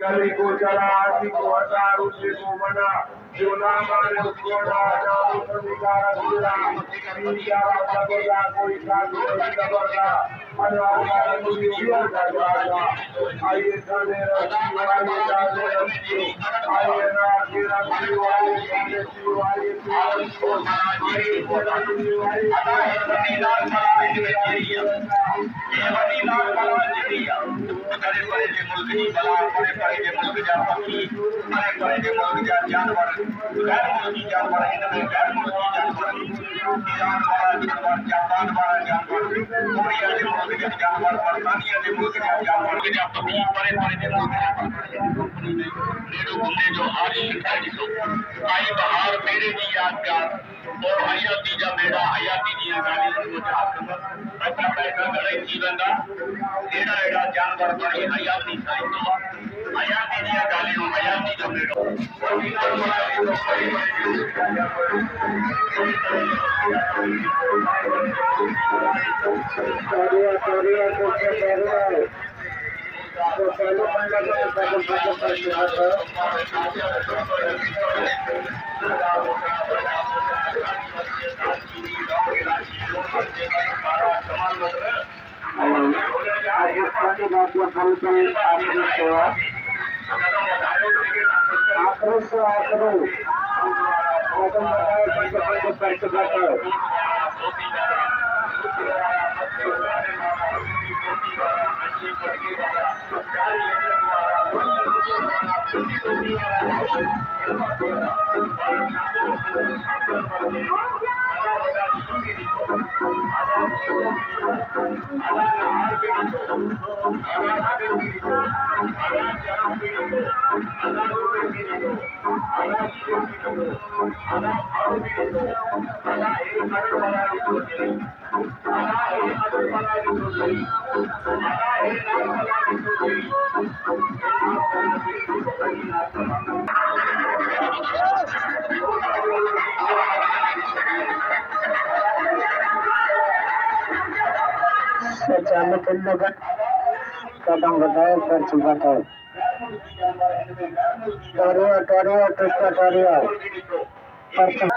कली को चला आदि को हटा उसे को मना जो ना माने उसको ना हटा उसको निकारा दिला मीडिया सबका कोई साधु नहीं सबका अनवार मुझे उड़ाया जाएगा आइए जाने रखी आइए जाने रखी आइए ना तेरा आइए जाने आइए जो आई बहार मेरे जी यादगार और हयाती जा मेरा हयाती दिया गाली अच्छा पैसा गले जीवन का एड़ा एड़ा जानवर बड़ी हयाती साइंस हयाती दिया गाली हयाती जो मेरा तो पहले कदम बताओ पर्ची बताओ टोरिया टोरिया किसका टोरिया पर्ची